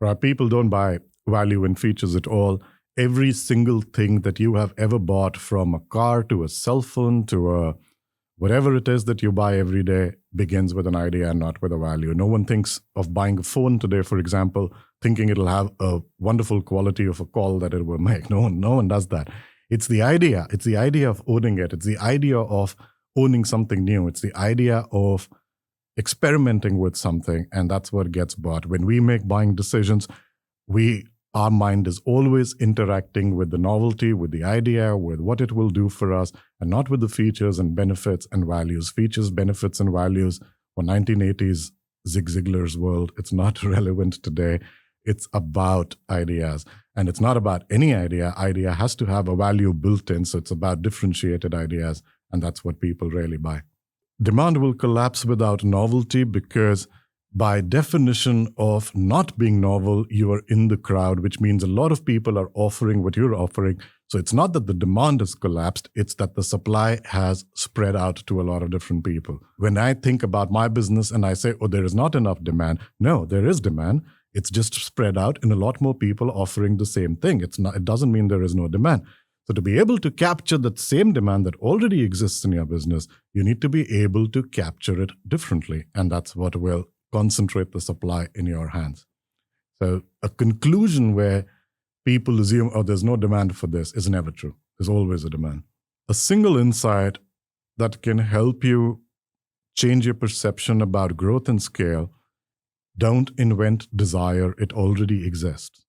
Right? People don't buy value in features at all. Every single thing that you have ever bought, from a car to a cell phone to a whatever it is that you buy every day, begins with an idea and not with a value. No one thinks of buying a phone today, for example, thinking it'll have a wonderful quality of a call that it will make. No one does that. It's the idea. It's the idea of owning it. It's the idea of owning something new. It's the idea of experimenting with something, and that's what gets bought. When we make buying decisions, our mind is always interacting with the novelty, with the idea, with what it will do for us, and not with the features and benefits and values. Features, benefits, and values for 1980s Zig Ziglar's world, it's not relevant today. It's about ideas. And it's not about any idea. Idea has to have a value built in, so it's about differentiated ideas, and that's what people really buy. Demand will collapse without novelty because, by definition of not being novel, you are in the crowd, which means a lot of people are offering what you're offering. So it's not that the demand has collapsed, it's that the supply has spread out to a lot of different people. When I think about my business and I say, oh, there is not enough demand, no, there is demand. It's just spread out in a lot more people offering the same thing. It doesn't mean there is no demand. So to be able to capture that same demand that already exists in your business, you need to be able to capture it differently. And that's what will concentrate the supply in your hands. So a conclusion where people assume, oh, there's no demand for this, is never true. There's always a demand. A single insight that can help you change your perception about growth and scale: don't invent desire, it already exists.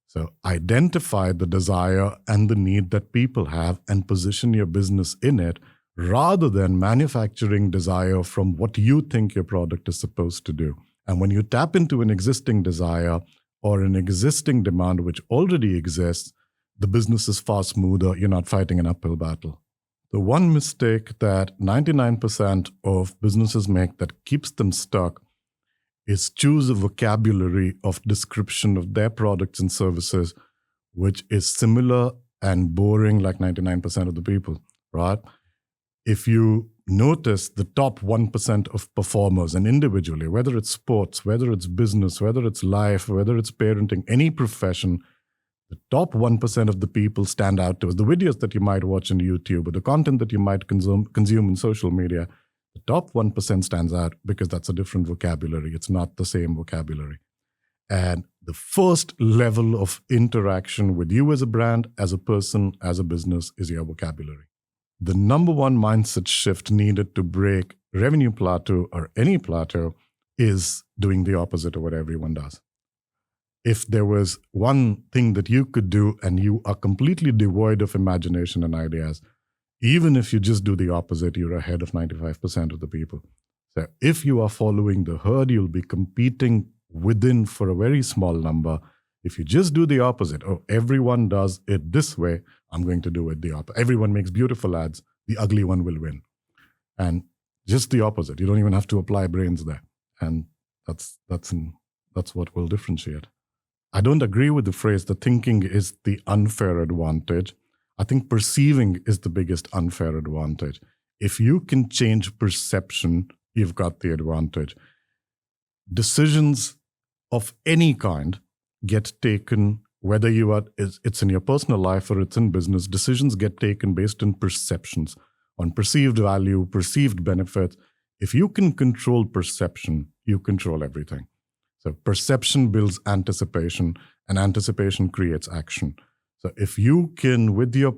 So identify the desire and the need that people have and position your business in it, rather than manufacturing desire from what you think your product is supposed to do. And when you tap into an existing desire or an existing demand which already exists, the business is far smoother. You're not fighting an uphill battle. The one mistake that 99% of businesses make that keeps them stuck is choose a vocabulary of description of their products and services which is similar and boring like 99% of the people, right? If you notice the top 1% of performers, and individually, whether it's sports, whether it's business, whether it's life, whether it's parenting, any profession, the top 1% of the people stand out to us. The videos that you might watch on YouTube or the content that you might consume in social media, the top 1% stands out because that's a different vocabulary. It's not the same vocabulary. And the first level of interaction with you as a brand, as a person, as a business is your vocabulary. The number one mindset shift needed to break revenue plateau or any plateau is doing the opposite of what everyone does. If there was one thing that you could do and you are completely devoid of imagination and ideas, even if you just do the opposite, you're ahead of 95% of the people. So if you are following the herd, you'll be competing within for a very small number. If you just do the opposite, oh, everyone does it this way, I'm going to do it the opposite. Everyone makes beautiful ads, the ugly one will win. And just the opposite. You don't even have to apply brains there. And that's what will differentiate. I don't agree with the phrase that thinking is the unfair advantage. I think perceiving is the biggest unfair advantage. If you can change perception, you've got the advantage. Decisions of any kind get taken, whether it's in your personal life or it's in business, decisions get taken based on perceptions, on perceived value, perceived benefits. If you can control perception, you control everything. So perception builds anticipation, and anticipation creates action. So if you can, with your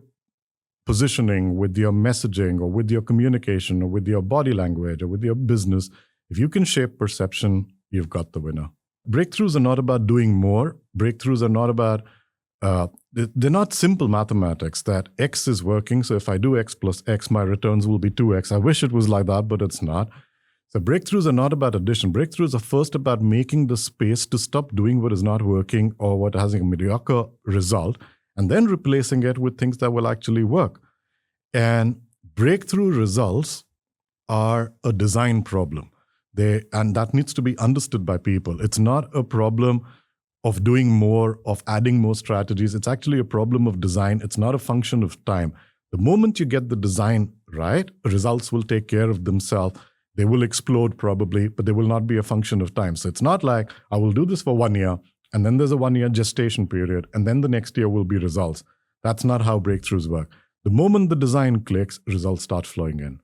positioning, with your messaging, or with your communication, or with your body language, or with your business, if you can shape perception, you've got the winner. Breakthroughs are not about doing more. Breakthroughs are not about, they're not simple mathematics that X is working. So if I do X plus X, my returns will be 2X. I wish it was like that, but it's not. So breakthroughs are not about addition. Breakthroughs are first about making the space to stop doing what is not working or what has a mediocre result, and then replacing it with things that will actually work. And breakthrough results are a design problem. And that needs to be understood by people. It's not a problem of doing more, of adding more strategies. It's actually a problem of design. It's not a function of time. The moment you get the design right, results will take care of themselves. They will explode probably, but they will not be a function of time. So it's not like I will do this for 1 year And then there's a 1 year gestation period. And then the next year will be results. That's not how breakthroughs work. The moment the design clicks, results start flowing in.